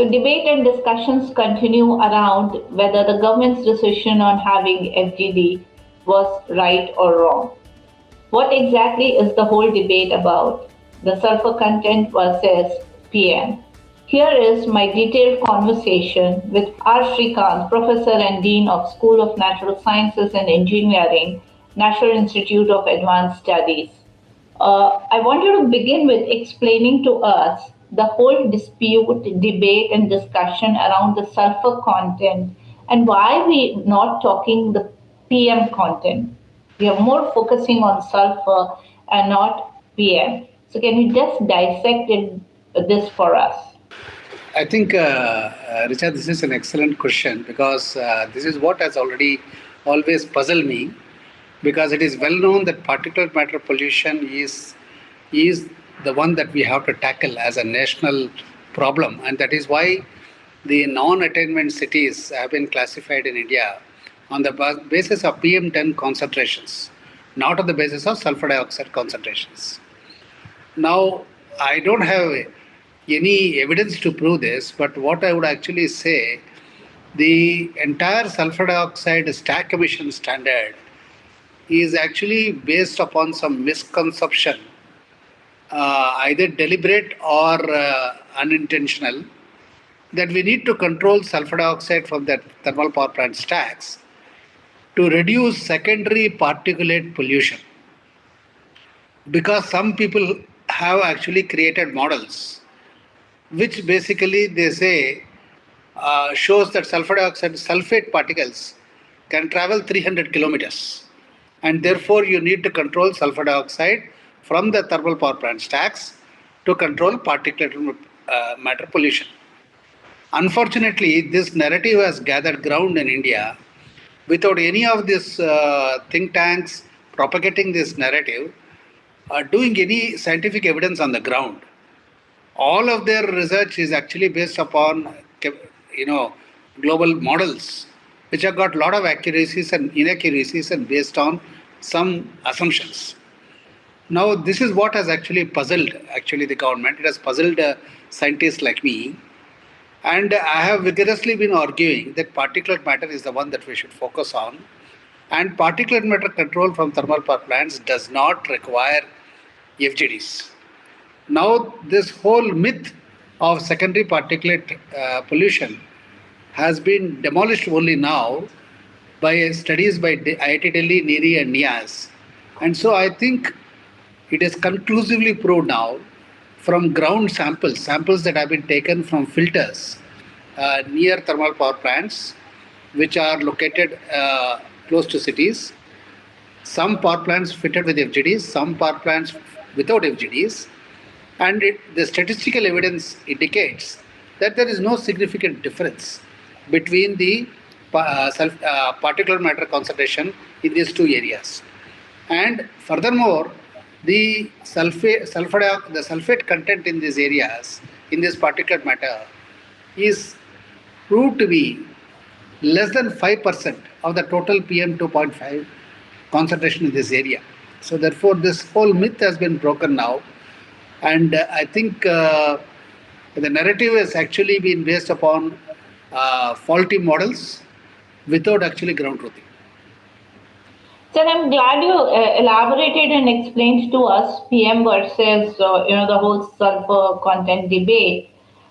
So debate and discussions continue around whether the government's decision on having FGD was right or wrong. What exactly is the whole debate about? The sulfur content versus PM. Here is my detailed conversation with R Srikanth, Professor and Dean of School of Natural Sciences and Engineering, National Institute of Advanced Studies. I want you to begin with explaining to us the whole dispute, debate, and discussion around the sulfur content and why we not talking the PM content. We are more focusing on sulfur and not PM. So can you just dissect this for us? I think, Richa, this is an excellent question because this is what has always puzzled me, because it is well known that particulate matter pollution is the one that we have to tackle as a national problem, and that is why the non-attainment cities have been classified in India on the basis of PM10 concentrations, not on the basis of sulfur dioxide concentrations. Now, I don't have any evidence to prove this, but what I would actually say, the entire sulfur dioxide stack emission standard is actually based upon some misconception, either deliberate or unintentional, that we need to control sulfur dioxide from the thermal power plant stacks to reduce secondary particulate pollution. Because some people have actually created models which basically they say shows that sulfur dioxide sulfate particles can travel 300 kilometers, and therefore you need to control sulfur dioxide from the thermal power plant stacks to control particulate matter pollution. Unfortunately, this narrative has gathered ground in India without any of these think tanks propagating this narrative, doing any scientific evidence on the ground. All of their research is actually based upon, global models, which have got a lot of accuracies and inaccuracies and based on some assumptions. Now, this is what has actually puzzled the government. It has puzzled scientists like me. And I have vigorously been arguing that particulate matter is the one that we should focus on. And particulate matter control from thermal power plants does not require FGDs. Now, this whole myth of secondary particulate pollution has been demolished only now by studies by IIT Delhi, NIRI and NIAS. And so I think it is conclusively proved now from ground samples that have been taken from filters near thermal power plants, which are located close to cities. Some power plants fitted with FGDs, some power plants without FGDs. And the statistical evidence indicates that there is no significant difference between the particulate matter concentration in these two areas. And furthermore, the sulfate content in these areas, in this particulate matter, is proved to be less than 5% of the total PM2.5 concentration in this area. So therefore, this whole myth has been broken now. And I think the narrative has actually been based upon faulty models without actually ground truthing. Sir, I'm glad you elaborated and explained to us PM versus the whole sulfur content debate.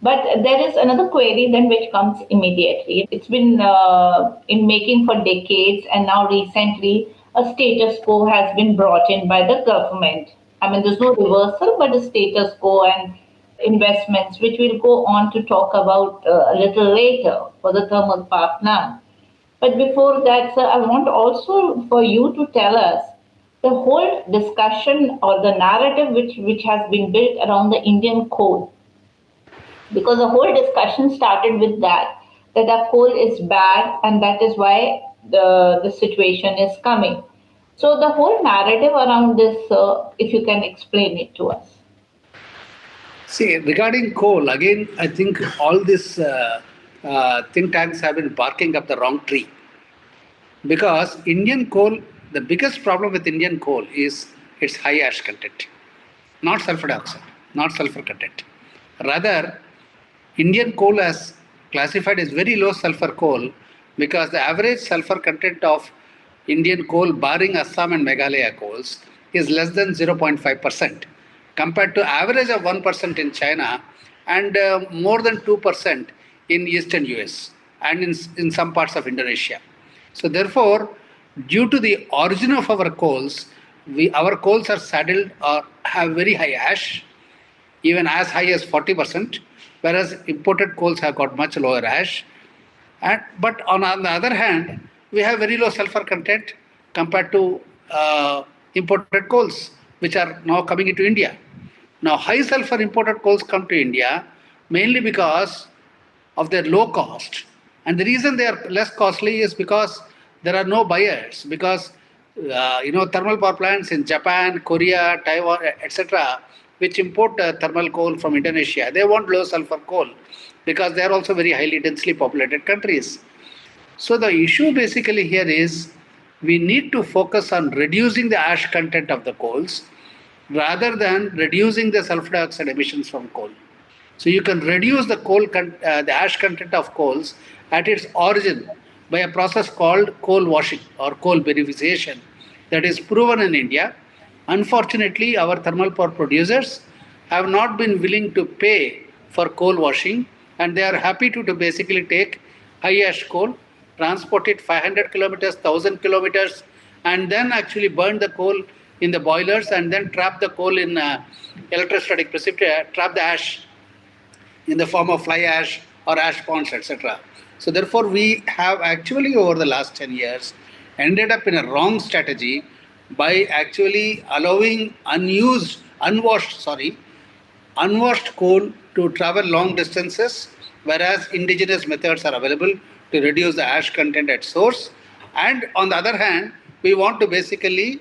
But there is another query then which comes immediately. It's been in making for decades, and now recently a status quo has been brought in by the government. I mean, there's no reversal, but a status quo and investments, which we'll go on to talk about a little later for the thermal power plant. But before that, sir, I want also for you to tell us the whole discussion or the narrative which has been built around the Indian coal. Because the whole discussion started with that the coal is bad and that is why the situation is coming. So the whole narrative around this, if you can explain it to us. See, regarding coal, again, I think all these think tanks have been barking up the wrong tree. Because Indian coal, the biggest problem with Indian coal is its high ash content, not sulfur dioxide, not sulfur content. Rather, Indian coal as classified as very low sulfur coal because the average sulfur content of Indian coal, barring Assam and Meghalaya coals, is less than 0.5% compared to average of 1% in China and more than 2% in eastern US and in some parts of Indonesia. So therefore, due to the origin of our coals, our coals are saddled or have very high ash, even as high as 40%, whereas imported coals have got much lower ash. But on the other hand, we have very low sulfur content compared to imported coals, which are now coming into India. Now, high sulfur imported coals come to India mainly because of their low cost. And the reason they are less costly is because there are no buyers. Because thermal power plants in Japan, Korea, Taiwan, etc., which import thermal coal from Indonesia, they want low sulfur coal because they are also very highly densely populated countries. So the issue basically here is we need to focus on reducing the ash content of the coals rather than reducing the sulfur dioxide emissions from coal. So you can reduce the ash content of coals at its origin by a process called coal washing or coal beneficiation that is proven in India. Unfortunately, our thermal power producers have not been willing to pay for coal washing, and they are happy to basically take high ash coal, transport it 500 kilometers, 1000 kilometers, and then actually burn the coal in the boilers and then trap the coal in electrostatic precipitate, trap the ash in the form of fly ash or ash ponds, etc. So therefore, we have actually over the last 10 years ended up in a wrong strategy by actually allowing unwashed coal to travel long distances, whereas indigenous methods are available to reduce the ash content at source. And on the other hand, we want to basically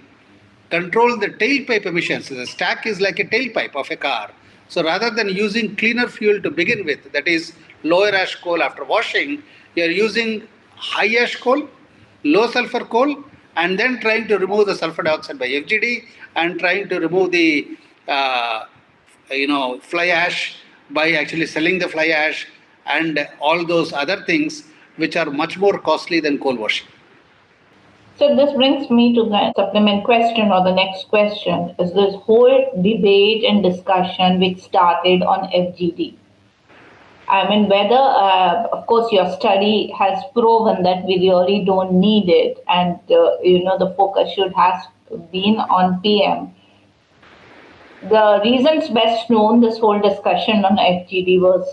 control the tailpipe emissions. The stack is like a tailpipe of a car. So rather than using cleaner fuel to begin with, that is lower ash coal after washing, you are using high ash coal, low sulfur coal, and then trying to remove the sulfur dioxide by FGD and trying to remove the fly ash by actually selling the fly ash and all those other things which are much more costly than coal washing. So this brings me to the supplement question or the next question is this whole debate and discussion which started on FGD. I mean, whether, of course, your study has proven that we really don't need it, and the focus should have been on PM. The reasons best known, this whole discussion on FGD was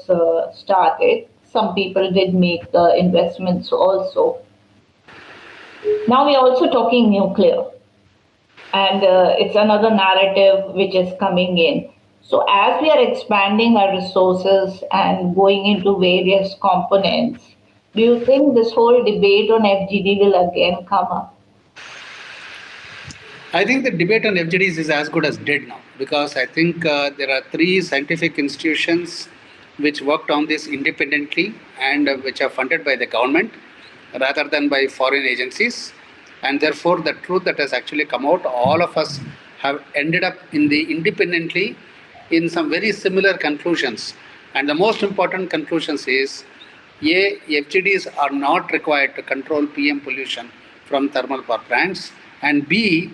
started. Some people did make the investments also. Now we are also talking nuclear, and it's another narrative which is coming in. So as we are expanding our resources and going into various components, do you think this whole debate on FGD will again come up? I think the debate on FGDs is as good as dead now because I think there are 3 scientific institutions which worked on this independently and which are funded by the government rather than by foreign agencies. And therefore, the truth that has actually come out, all of us have ended up independently in some very similar conclusions. And the most important conclusions is, A, FGDs are not required to control PM pollution from thermal power plants. And B,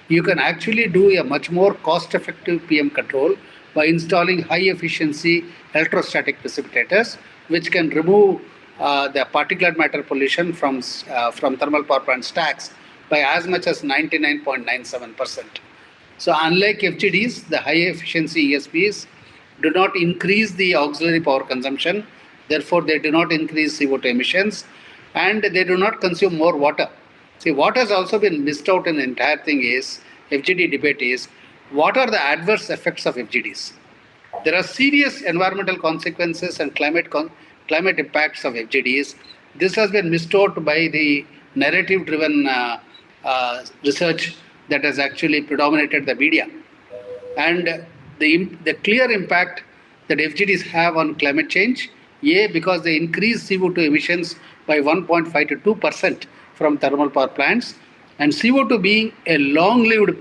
you can actually do a much more cost-effective PM control by installing high-efficiency electrostatic precipitators, which can remove the particulate matter pollution from thermal power plant stacks by as much as 99.97%. So unlike FGDs, the high-efficiency ESPs do not increase the auxiliary power consumption. Therefore, they do not increase CO2 emissions, and they do not consume more water. See, what has also been missed out in the entire thing is, FGD debate is, what are the adverse effects of FGDs? There are serious environmental consequences and climate impacts of FGDs. This has been missed out by the narrative-driven research that has actually predominated the media. And the clear impact that FGDs have on climate change, A, because they increase CO2 emissions by 1.5 to 2% from thermal power plants, and CO2 being a long-lived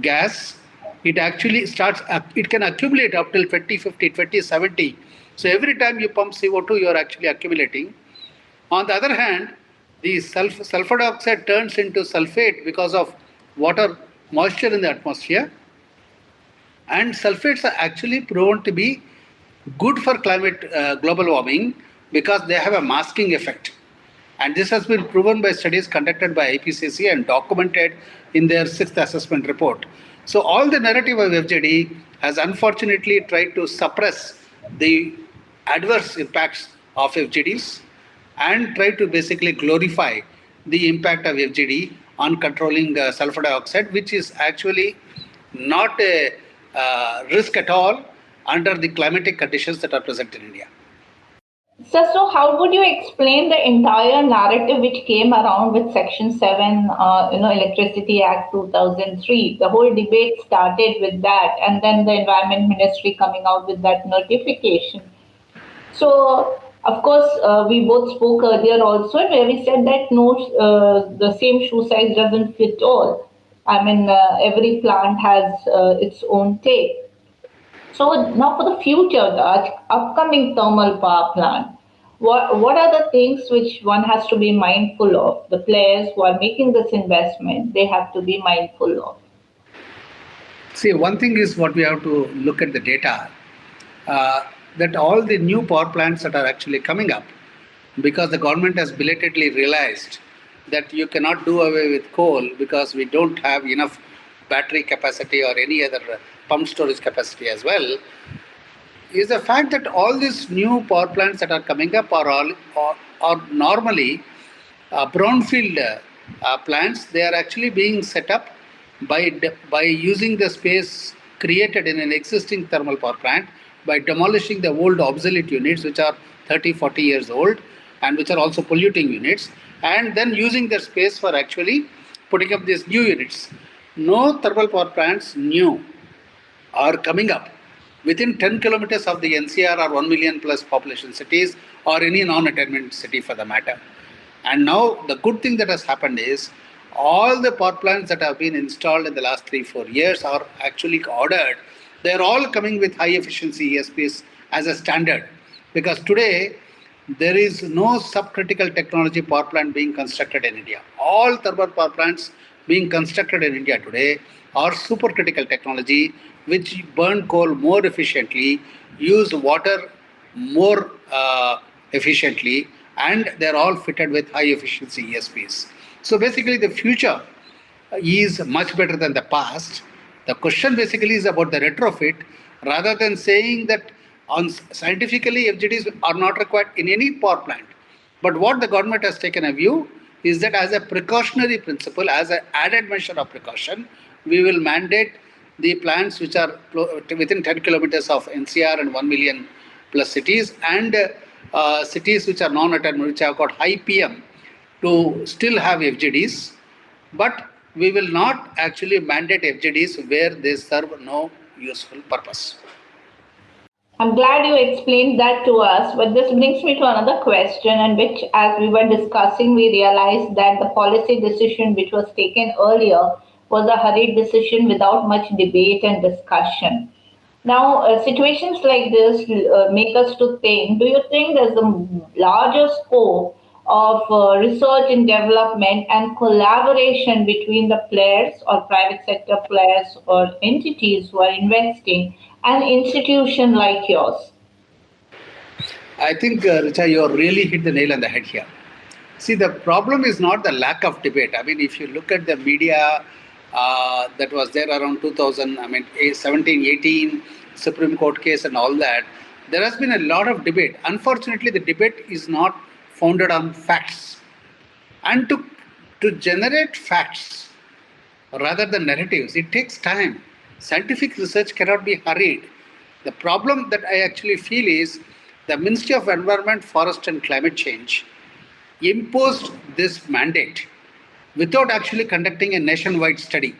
gas, it actually it can accumulate up till 2050, 2070 So every time you pump CO2, you are actually accumulating. On the other hand, the sulfur dioxide turns into sulfate because of water moisture in the atmosphere, and sulfates are actually proven to be good for climate global warming because they have a masking effect. And this has been proven by studies conducted by IPCC and documented in their sixth assessment report. So all the narrative of FGD has unfortunately tried to suppress the adverse impacts of FGDs and try to basically glorify the impact of FGD on controlling sulfur dioxide, which is actually not a risk at all under the climatic conditions that are present in India. So how would you explain the entire narrative which came around with Section 7, Electricity Act 2003? The whole debate started with that, and then the Environment Ministry coming out with that notification. So, of course, we both spoke earlier also, where we said that no, the same shoe size doesn't fit all. I mean, every plant has its own take. So now for the future, the upcoming thermal power plant, what are the things which one has to be mindful of? The players who are making this investment, they have to be mindful of. See, one thing is what we have to look at the data, uh, that all the new power plants that are actually coming up, because the government has belatedly realized that you cannot do away with coal because we don't have enough battery capacity or any other pump storage capacity as well, is the fact that all these new power plants that are coming up are normally brownfield plants. They are actually being set up by using the space created in an existing thermal power plant, by demolishing the old obsolete units which are 30, 40 years old and which are also polluting units, and then using their space for actually putting up these new units. No thermal power plants new are coming up within 10 kilometers of the NCR or 1 million plus population cities or any non-attainment city for the matter. And now the good thing that has happened is all the power plants that have been installed in the last 3-4 years are actually ordered. They are all coming with high efficiency ESPs as a standard, because today there is no subcritical technology power plant being constructed in India. All thermal power plants being constructed in India today are supercritical technology, which burn coal more efficiently, use water more efficiently, and they're all fitted with high efficiency ESPs. So basically, the future is much better than the past. The question basically is about the retrofit, rather than saying that scientifically FGDs are not required in any power plant. But what the government has taken a view is that as a precautionary principle, as an added measure of precaution, we will mandate the plants which are within 10 kilometers of NCR and 1 million plus cities, and cities which are non-attainment, which have got high PM, to still have FGDs. But we will not actually mandate FGDs where they serve no useful purpose. I'm glad you explained that to us, but this brings me to another question, and which, as we were discussing, we realized that the policy decision which was taken earlier was a hurried decision without much debate and discussion. Now, situations like this make us to think, do you think there's a larger scope of research and development and collaboration between the players or private sector players or entities who are investing an institution like yours? I think, Richa, you really hit the nail on the head here. See, the problem is not the lack of debate. I mean, if you look at the media that was there around 2000, 17, 18, Supreme Court case and all that, there has been a lot of debate. Unfortunately, the debate is not founded on facts. And to generate facts rather than narratives, it takes time. Scientific research cannot be hurried. The problem that I actually feel is the Ministry of Environment, Forest and Climate Change imposed this mandate without actually conducting a nationwide study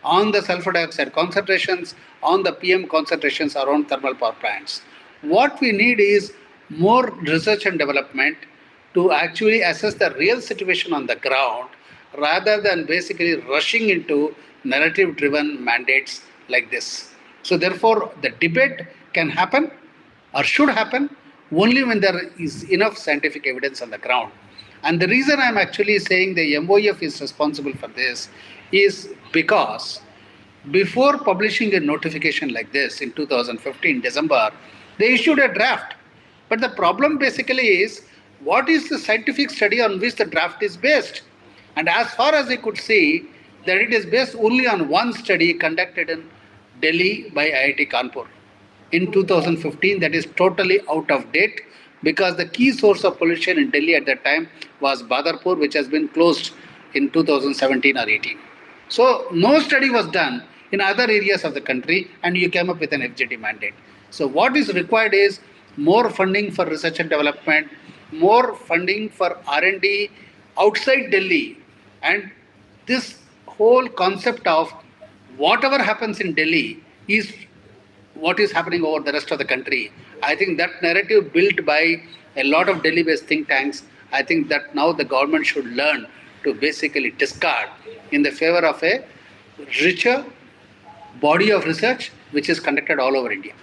on the sulfur dioxide concentrations, on the PM concentrations around thermal power plants. What we need is more research and development to actually assess the real situation on the ground, rather than basically rushing into narrative driven mandates like this. So, therefore, the debate can happen or should happen only when there is enough scientific evidence on the ground. And the reason I'm actually saying the MOEF is responsible for this is because before publishing a notification like this in 2015 December, they issued a draft. But the problem basically is, what is the scientific study on which the draft is based? And as far as I could see, that it is based only on one study conducted in Delhi by IIT Kanpur in 2015. That is totally out of date, because the key source of pollution in Delhi at that time was Badarpur, which has been closed in 2017 or 18. So no study was done in other areas of the country, and you came up with an FGD mandate. So what is required is more funding for research and development, more funding for R&D outside Delhi, and this whole concept of whatever happens in Delhi is what is happening over the rest of the country. I think that narrative built by a lot of Delhi-based think tanks, I think that now the government should learn to basically discard in the favor of a richer body of research which is conducted all over India.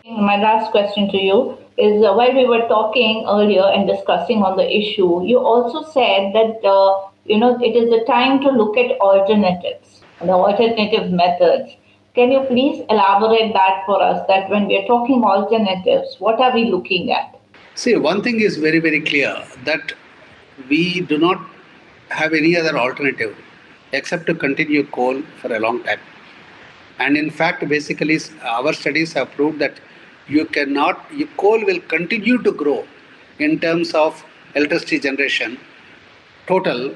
My last question to you is, while we were talking earlier and discussing on the issue, you also said that it is the time to look at alternatives, the alternative methods. Can you please elaborate that for us? That when we are talking alternatives, what are we looking at? See, one thing is very, very clear, that we do not have any other alternative except to continue coal for a long time. And in fact, basically, our studies have proved that coal will continue to grow in terms of electricity generation total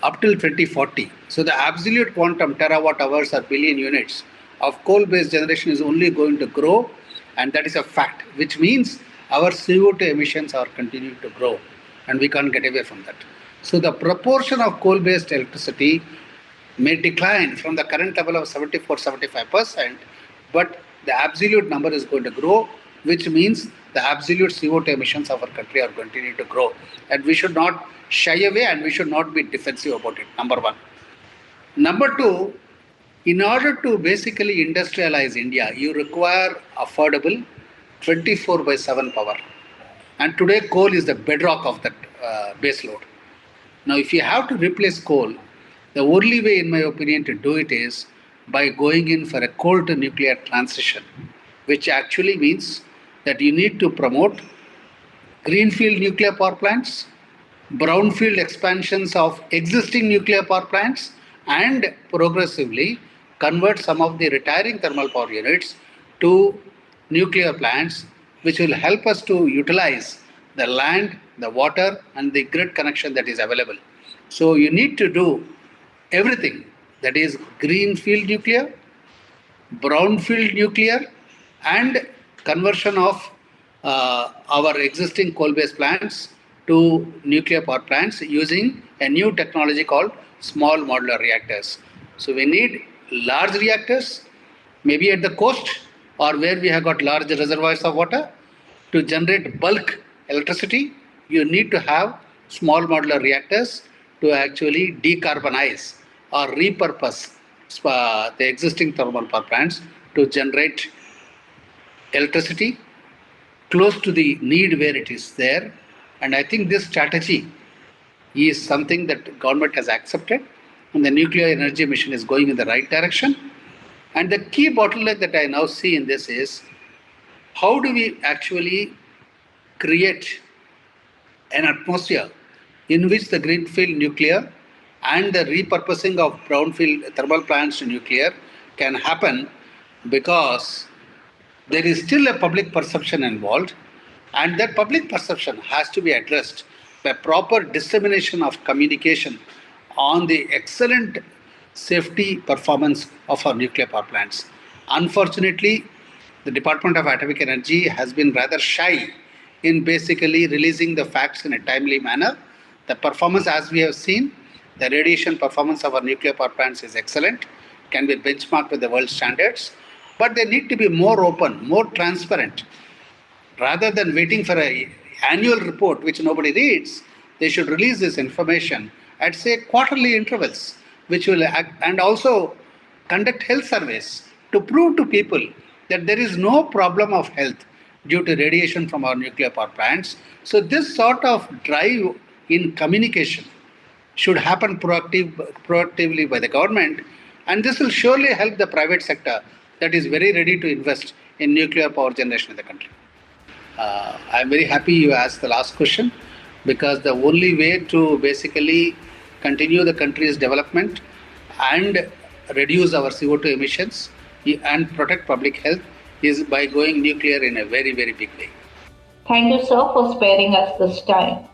up till 2040. So the absolute quantum terawatt hours or billion units of coal-based generation is only going to grow, and that is a fact, which means our CO2 emissions are continuing to grow, and we can't get away from that. So the proportion of coal-based electricity may decline from the current level of 74-75%, but the absolute number is going to grow, which means the absolute CO2 emissions of our country are continuing to grow. And we should not shy away, and we should not be defensive about it, number one. Number two, in order to basically industrialize India, you require affordable 24/7 power. And today coal is the bedrock of that base load. Now, if you have to replace coal, the only way, in my opinion, to do it is by going in for a coal to nuclear transition, which actually means that you need to promote greenfield nuclear power plants, brownfield expansions of existing nuclear power plants, and progressively convert some of the retiring thermal power units to nuclear plants, which will help us to utilize the land, the water, and the grid connection that is available. So you need to do everything, that is greenfield nuclear, brownfield nuclear, and conversion of our existing coal-based plants to nuclear power plants using a new technology called small modular reactors. So we need large reactors, maybe at the coast or where we have got large reservoirs of water. To generate bulk electricity, you need to have small modular reactors to actually decarbonize or repurpose the existing thermal power plants to generate electricity close to the need where it is there. And I think this strategy is something that government has accepted, and the nuclear energy mission is going in the right direction. And the key bottleneck that I now see in this is, how do we actually create an atmosphere in which the greenfield nuclear and the repurposing of brownfield thermal plants to nuclear can happen, because there is still a public perception involved, and that public perception has to be addressed by proper dissemination of communication on the excellent safety performance of our nuclear power plants. Unfortunately, the Department of Atomic Energy has been rather shy in basically releasing the facts in a timely manner. The performance, as we have seen, the radiation performance of our nuclear power plants is excellent, can be benchmarked with the world standards, but they need to be more open, more transparent. Rather than waiting for an annual report which nobody reads, they should release this information at, say, quarterly intervals, which will and also conduct health surveys to prove to people that there is no problem of health due to radiation from our nuclear power plants. So this sort of drive in communication should happen proactively by the government, and this will surely help the private sector that is very ready to invest in nuclear power generation in the country. I'm very happy you asked the last question, because the only way to basically continue the country's development and reduce our CO2 emissions and protect public health is by going nuclear in a very, very big way. Thank you, sir, for sparing us this time.